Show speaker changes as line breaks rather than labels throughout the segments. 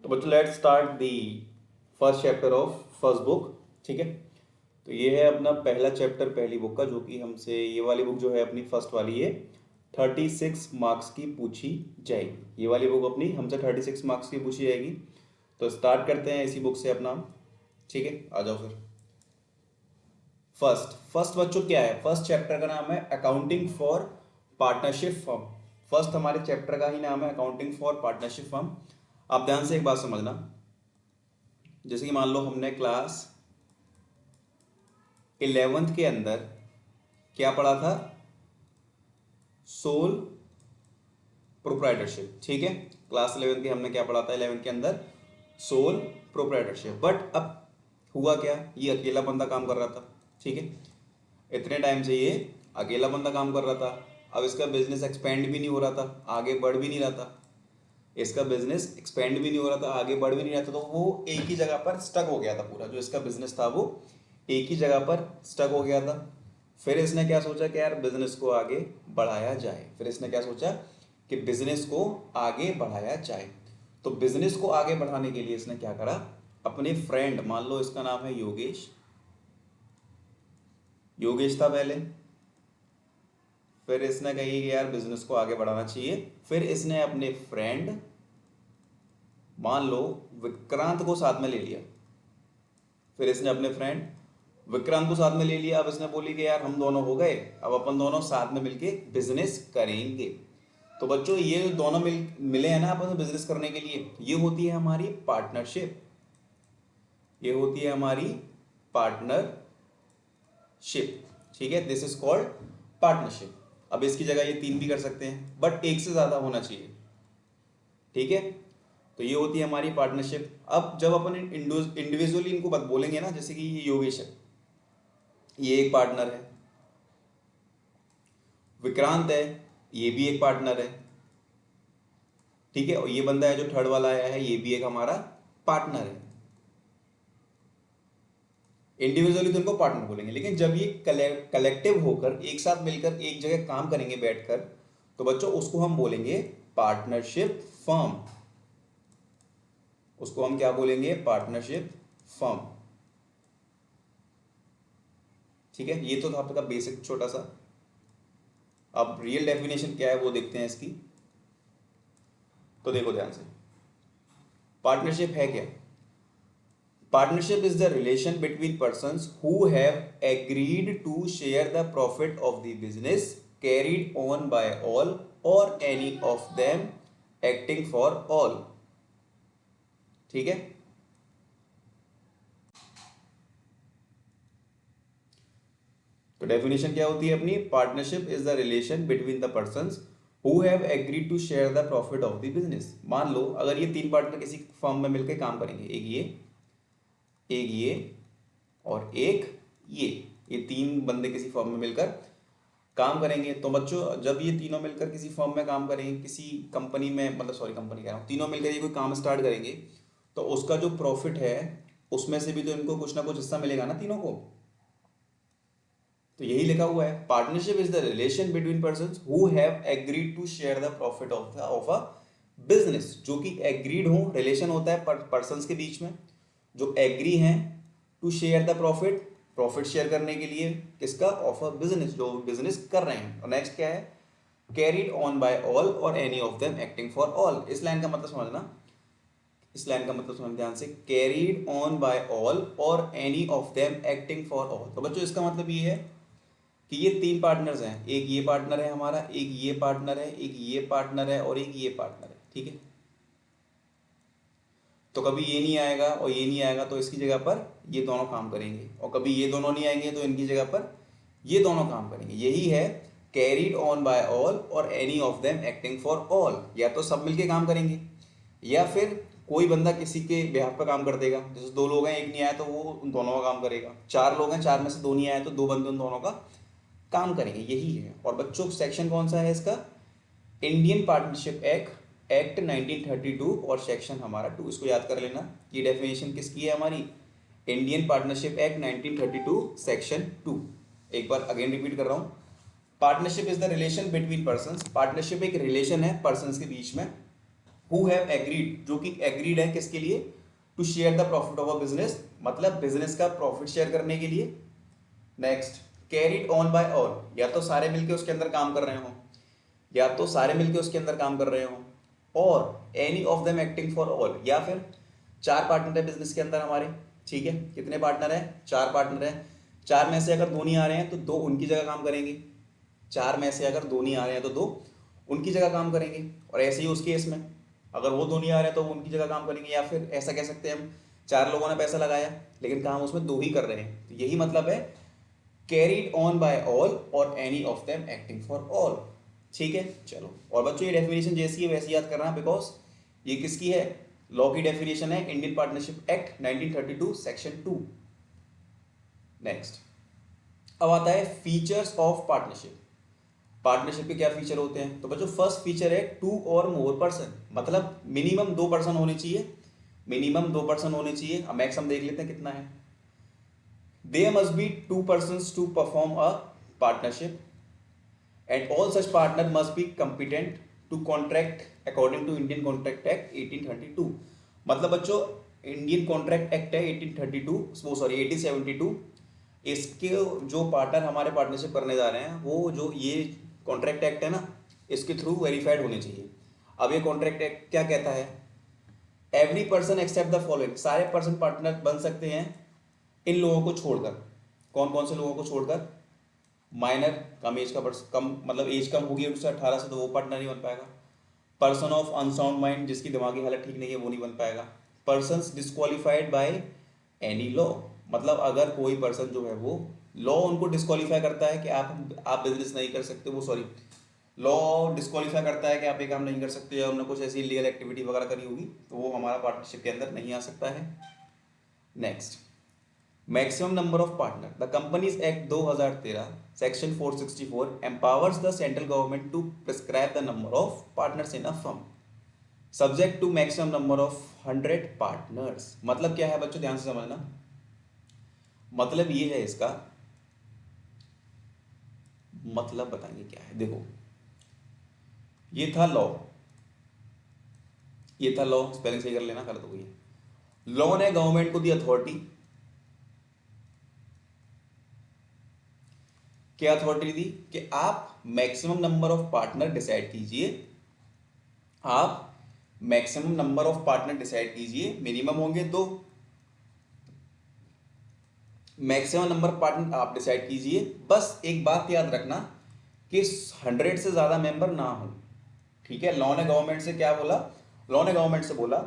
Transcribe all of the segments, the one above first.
तो बच्चों let's start the first chapter of first book. ठीक है, तो ये है अपना पहला चैप्टर पहली बुक का, जो कि हमसे ये वाली बुक जो है अपनी फर्स्ट वाली है 36 मार्क्स की पूछी जाएगी। ये वाली बुक अपनी हमसे 36 मार्क्स की पूछी जाएगी। तो स्टार्ट करते हैं इसी बुक से अपना। ठीक है, आ जाओ फिर। फर्स्ट फर्स्ट बच्चों क्या है, फर्स्ट चैप्टर का नाम है accounting for partnership firm. First हमारे चैप्टर का ही नाम है अकाउंटिंग फॉर पार्टनरशिप फर्म। आप ध्यान से एक बात समझना, जैसे कि मान लो हमने क्लास 11th के अंदर क्या पढ़ा था, सोल प्रोप्राइटरशिप। ठीक है, क्लास 11th के हमने क्या पढ़ा था 11th के अंदर, सोल प्रोप्राइटरशिप। बट अब हुआ क्या, ये अकेला बंदा काम कर रहा था। ठीक है, इतने टाइम से ये अकेला बंदा काम कर रहा था। अब इसका बिजनेस एक्सपेंड भी नहीं हो रहा था, आगे बढ़ भी नहीं रहा था। इसका बिजनेस एक्सपेंड भी नहीं हो रहा था, आगे बढ़ भी नहीं रहा था। तो वो एक ही जगह पर स्टक हो गया था। पूरा जो इसका बिजनेस था वो एक ही जगह पर स्टक हो गया था। फिर इसने क्या सोचा कि यार बिजनेस को आगे बढ़ाया जाए। फिर इसने क्या सोचा कि बिजनेस को आगे बढ़ाया जाए। तो बिजनेस को आगे बढ़ाने के लिए इसने क्या करा, अपने फ्रेंड, मान लो इसका नाम है योगेश, योगेश था पहले। फिर इसने कही कि यार बिजनेस को आगे बढ़ाना चाहिए। फिर इसने अपने फ्रेंड मान लो विक्रांत को साथ में ले लिया। फिर इसने अपने फ्रेंड विक्रांत को साथ में ले लिया। अब इसने बोली कि यार हम दोनों हो गए, अब अपन दोनों साथ में मिलके बिजनेस करेंगे। तो बच्चों ये दोनों मिले हैं ना अपन बिजनेस करने के लिए, ये होती है हमारी पार्टनरशिप। ये होती है हमारी पार्टनरशिप। ठीक है, दिस इज कॉल्ड पार्टनरशिप। अब इसकी जगह ये 3 भी कर सकते हैं, बट एक से ज्यादा होना चाहिए। ठीक है, तो ये होती है हमारी पार्टनरशिप। अब जब अपन इंडिविजुअली इनको बात बोलेंगे ना, जैसे कि ये योगेश है, ये एक पार्टनर है। विक्रांत है, ये भी एक पार्टनर है। ठीक है, और ये बंदा है जो थर्ड वाला आया है, ये भी एक हमारा पार्टनर है। इंडिविजुअली तो इनको पार्टनर बोलेंगे, लेकिन जब ये कलेक्टिव होकर एक साथ मिलकर एक जगह काम करेंगे बैठकर, तो बच्चों उसको हम बोलेंगे पार्टनरशिप फर्म। उसको हम क्या बोलेंगे, पार्टनरशिप फर्म। ठीक है, ये तो था आपका बेसिक छोटा सा। अब रियल डेफिनेशन क्या है वो देखते हैं इसकी। तो देखो ध्यान से, पार्टनरशिप है क्या। Partnership is the relation between persons who have agreed to share the profit of the business carried on by all or any of them acting for all. ठीक है, तो डेफिनेशन क्या होती है अपनी, partnership is the relation between the persons who have agreed to share the profit of the business. मान लो अगर ये 3 पार्टनर किसी फर्म में मिलकर काम करेंगे, एक ये और एक ये 3 बंदे किसी फर्म में मिलकर काम करेंगे। तो बच्चों जब ये तीनों मिलकर किसी फर्म में काम करेंगे, किसी कंपनी में, मतलब सॉरी कंपनी कह रहा हूँ, तीनों मिलकर ये कोई काम स्टार्ट करेंगे, तो उसका जो प्रॉफिट है उसमें से भी तो इनको कुछ ना कुछ हिस्सा मिलेगा ना तीनों को। तो यही लिखा हुआ है, partnership is the relation between persons who have agreed to share the profit of a business. जो कि एग्रीड हो, रिलेशन होता है पर्संस के बीच में जो एग्री हैं to share the profit, profit share करने के लिए किसका, ऑफ अ बिजनेस, जो बिजनेस कर रहे हैं। और नेक्स्ट क्या है, carried on by all or any of them acting for all. इस लाइन का मतलब समझना, इस लाइन का मतलब समझ ध्यान से, carried on by all or any of them acting for all. तो बच्चों इसका मतलब ये है कि ये 3 पार्टनर्स हैं, एक ये पार्टनर है हमारा, एक ये पार्टनर है, एक ये पार्टनर है और एक ये पार्टनर है। ठीक है, तो कभी ये नहीं आएगा और ये नहीं आएगा तो इसकी जगह पर ये दोनों काम करेंगे, और कभी ये दोनों नहीं आएंगे तो इनकी जगह पर ये दोनों काम करेंगे। यही है carried on by all or any of them acting for all. या तो सब मिलके काम करेंगे, या फिर कोई बंदा किसी के बिहाफ पर काम कर देगा। जैसे 2 लोग हैं, एक नहीं आया तो वो उन दोनों का काम करेगा। 4 लोग हैं, 4 में से 2 नहीं आए तो 2 बंदे उन दोनों का काम करेंगे। यही है। और बच्चों सेक्शन कौन सा है इसका, इंडियन पार्टनरशिप एक्ट 1932 और सेक्शन हमारा 2। इसको याद कर लेना। ये डेफिनेशन किसकी है हमारी, इंडियन पार्टनरशिप एक्ट 1932 सेक्शन 2। एक बार अगेन रिपीट कर रहा हूँ, partnership is the relation between persons. Partnership एक रिलेशन है पर्संस के बीच में हु हैव एग्रीड, जो कि एग्रीड है किसके लिए, to share the profit of a business, मतलब बिजनेस का प्रॉफिट शेयर करने के लिए। Next, carried on by all, या तो सारे मिलके उसके अंदर काम कर रहे हो, या तो सारे मिलके उसके अंदर काम कर रहे हो, और any of them acting for all, या फिर चार पार्टनर है बिजनेस के अंदर हमारे, ठीक है, कितने पार्टनर है, चार पार्टनर है, चार में से अगर दो नहीं आ रहे हैं तो दो उनकी जगह काम करेंगे, चार में से अगर दो नहीं आ रहे हैं तो दो उनकी जगह काम करेंगे, और ऐसे ही उस केस में अगर वो दो नहीं आ रहे हैं तो वो उनकी जगह काम करेंगे, या फिर ऐसा कह सकते हैं हम चार लोगों ने पैसा लगाया लेकिन काम उसमें दो ही कर रहे हैं, तो यही मतलब है carried on by all or any of them acting for all. ठीक है, चलो, और बच्चों ये डेफिनेशन जैसी है वैसी याद करना, बिकॉज ये किसकी है, लॉ की डेफिनेशन है, Indian partnership act 1932 section 2। Next, अब आता है फीचर्स ऑफ पार्टनरशिप। पार्टनरशिप के क्या फीचर होते हैं, तो बच्चों फर्स्ट फीचर है टू और मोर पर्सन, मतलब मिनिमम दो पर्सन होने चाहिए, मिनिमम दो पर्सन होने चाहिए। अब मैक्सिमम देख लेते हैं कितना है। There must be two persons to perform a partnership and all such partner must be competent to contract according to Indian contract act 1832। मतलब बच्चों इंडियन कॉन्ट्रैक्ट एक्ट है 1832, वो सॉरी 1872, इसके जो पार्टनर हमारे पार्टनरशिप करने जा रहे हैं वो जो ये कॉन्ट्रैक्ट एक्ट है ना, इसके थ्रू वेरीफाइड होने चाहिए। अब ये कॉन्ट्रैक्ट एक्ट क्या कहता है, every person except the following, सारे पर्सन पार्टनर बन सकते हैं इन लोगों को छोड़कर। कौन कौन से लोगों को छोड़कर, माइनर, कम एज का कम मतलब एज कम होगी उससे 18 से, तो वो पार्टनर नहीं बन पाएगा। पर्सन ऑफ अनसाउंड माइंड, जिसकी दिमागी हालत ठीक नहीं है वो नहीं बन पाएगा। Persons disqualified by any law, मतलब अगर कोई पर्सन जो है वो लॉ उनको डिस्क्वालीफाई करता है कि आप बिजनेस नहीं कर सकते, वो सॉरी लॉ डिस्क्वालीफाई करता है कि आप ये काम नहीं कर सकते, या उन्होंने कुछ ऐसी लीगल एक्टिविटी वगैरह करी होगी, तो वो हमारा पार्टनरशिप के अंदर नहीं आ सकता है। Next, maximum number of partner, the companies act 2013 section 464 empowers the central government to prescribe the number of partners in a firm subject to maximum number of 100 partners. मतलब क्या है बच्चों, ध्यान से समझना, मतलब ये है इसका, मतलब बताएंगे क्या है। देखो, ये था लॉ, ये था लॉ, स्पेलिंग सही कर लेना, गलत हो गई है। लॉ ने गवर्नमेंट को दी अथॉरिटी, क्या अथॉरिटी दी, कि आप maximum number of partner decide कीजिए, आप maximum number of partner decide कीजिए, मिनिमम होंगे दो, मैक्सिमम नंबर पार्टनर आप डिसाइड कीजिए। बस एक बात याद रखना कि 100 से ज्यादा मेंबर ना हो, ठीक है। लॉ ने गवर्नमेंट से क्या बोला, लॉ ने गवर्नमेंट से बोला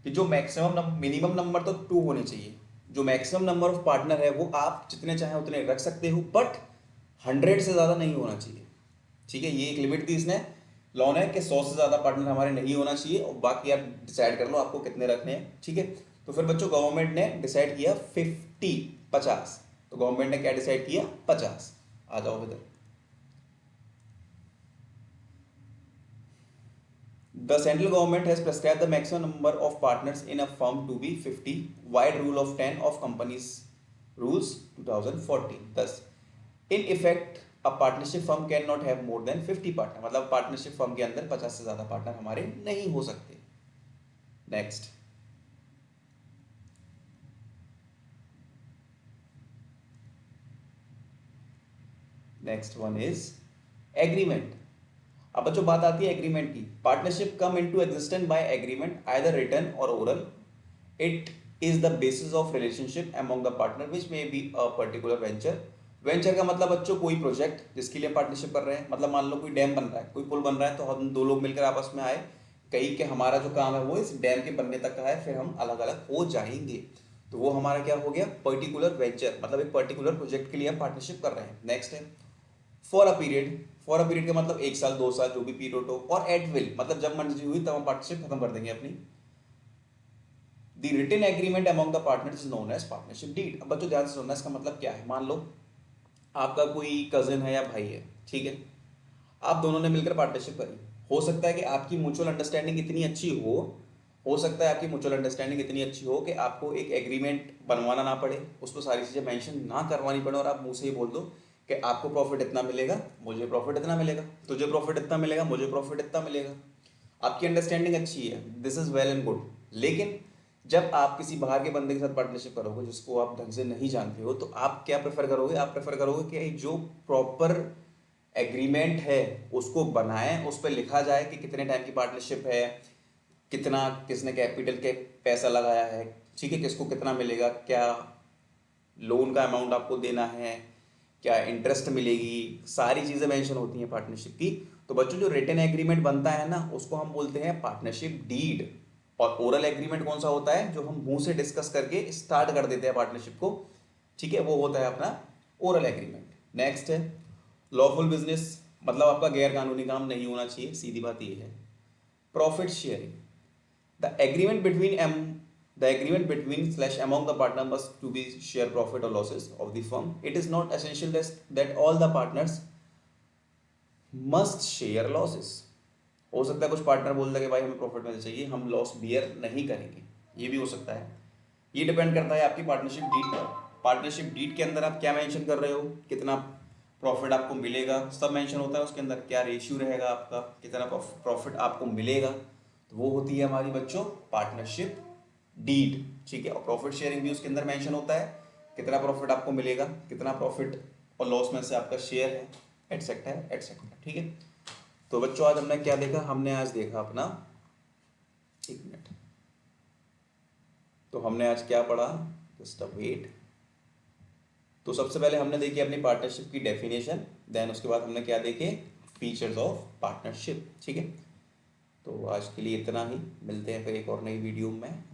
कि जो मैक्सिमम मिनिमम नंबर तो 2 होने चाहिए, जो मैक्सिमम नंबर ऑफ पार्टनर है वो आप जितने चाहें उतने रख सकते हो, बट 100 से ज़्यादा नहीं होना चाहिए, ठीक है। ये एक लिमिट दी इसने, लॉ ने, कि 100 से ज़्यादा पार्टनर हमारे नहीं होना चाहिए, और बाकी आप डिसाइड कर लो आपको कितने रखने हैं, ठीक है। तो फिर बच्चों गवर्नमेंट ने डिसाइड किया 50, तो गवर्नमेंट ने क्या डिसाइड किया, 50। आ जाओ इधर, The central government has prescribed the maximum number of partners in a firm to be 50, wide rule of 10 of companies rules 2014. Thus, in effect, a partnership firm cannot have more than 50 partner, मतलब partnership firm के अंदर 50 से ज़्यादा partner हमारे नहीं हो सकते। Next, next one is agreement। अब बच्चों बात आती है एग्रीमेंट की। Partnership come into existence by agreement either written or oral. It is the basis of relationship among the partner which may be a particular venture. Venture का मतलब बच्चों कोई प्रोजेक्ट जिसके लिए पार्टनरशिप कर रहे हैं, मतलब मान लो कोई डैम बन रहा है, कोई पुल बन रहा है, तो हम दो लोग मिलकर आपस में आए, कहीं कि हमारा जो काम है वो इस डैम के बनने तक का है, फिर हम अलग अलग हो जाएंगे, तो वो हमारा क्या हो गया, पर्टिकुलर वेंचर, मतलब एक पर्टिकुलर प्रोजेक्ट के लिए हम पार्टनरशिप कर रहे हैं। नेक्स्ट है for a period. For a period का मतलब 1 साल 2 साल जो भी पीरियड हो, और एट विल मतलब जब मर्जी हुई तब हम पार्टनरशिप खत्म कर देंगे अपनी। The written agreement among the partners is known as partnership deed. अब बच्चों ध्यान से सुनना, इसका मतलब क्या है, मान लो आपका कोई कजिन है या भाई है, ठीक है, आप दोनों ने मिलकर पार्टनरशिप करी, हो सकता है कि आपकी म्यूचुअल अंडरस्टैंडिंग इतनी अच्छी हो सकता है आपकी म्यूचुअल अंडरस्टैंडिंग इतनी अच्छी हो कि आपको एक एग्रीमेंट बनवाना ना पड़े, उसमें सारी चीज़ें मेंशन ना करवानी पड़े, और आप मुंह से ही बोल दो कि आपको प्रॉफिट इतना मिलेगा, मुझे प्रॉफिट इतना मिलेगा, तुझे प्रॉफिट इतना मिलेगा, मुझे प्रॉफिट इतना मिलेगा। आपकी अंडरस्टैंडिंग अच्छी है, this is well and good. लेकिन जब आप किसी बाहर के बंदे के साथ पार्टनरशिप करोगे जिसको आप ढंग से नहीं जानते हो, तो आप क्या प्रेफर करोगे? आप प्रेफर करोगे कि जो प्रॉपर एग्रीमेंट है उसको बनाएं, उस पर लिखा जाए कि कितने टाइम की पार्टनरशिप है, कितना किसने कैपिटल के पैसा लगाया है, ठीक है, किसको कितना मिलेगा, क्या लोन का अमाउंट आपको देना है, क्या इंटरेस्ट मिलेगी, सारी चीज़ें मेंशन होती हैं पार्टनरशिप की। तो बच्चों जो रिटन एग्रीमेंट बनता है ना, उसको हम बोलते हैं पार्टनरशिप डीड। और ओरल एग्रीमेंट कौन सा होता है? जो हम मुंह से डिस्कस करके स्टार्ट कर देते हैं पार्टनरशिप को, ठीक है, वो होता है अपना ओरल एग्रीमेंट। नेक्स्ट है लॉफुल बिजनेस, मतलब आपका गैर कानूनी काम नहीं होना चाहिए, सीधी बात ये है। Profit sharing, the agreement between the agreement between slash among the partner must to be share profit or losses of the firm. It is not essential that all the partners must share losses. हो सकता है कुछ partner बोल दे कि भाई हमें profit में चाहिए, हम लॉस बियर नहीं करेंगे, ये भी हो सकता है। ये डिपेंड करता है आपकी पार्टनरशिप डीड पर। पार्टनरशिप डीड के अंदर आप क्या मेंशन कर रहे हो, कितना प्रॉफिट आपको मिलेगा, सब मेंशन होता है उसके अंदर। क्या रेशियो रहेगा आपका, कितना प्रॉफिट आपको मिलेगा, तो वो होती है हमारी बच्चों पार्टनरशिप डीड, ठीक है। और प्रॉफिट शेयरिंग भी उसके अंदर मेंशन होता है, कितना प्रॉफिट आपको मिलेगा, कितना प्रॉफिट और लॉस में से आपका शेयर है, एटसेट्रा एटसेट्रा, ठीक है। तो बच्चों आज हमने क्या देखा? हमने आज देखा अपना, एक मिनट, तो हमने आज क्या पढ़ा? Just a wait. तो सबसे पहले हमने देखी अपनी पार्टनरशिप की डेफिनेशन, देन उसके बाद हमने क्या देखे? फीचर्स ऑफ पार्टनरशिप, ठीक है। तो आज के लिए इतना ही, मिलते हैं फिर एक और नई वीडियो में।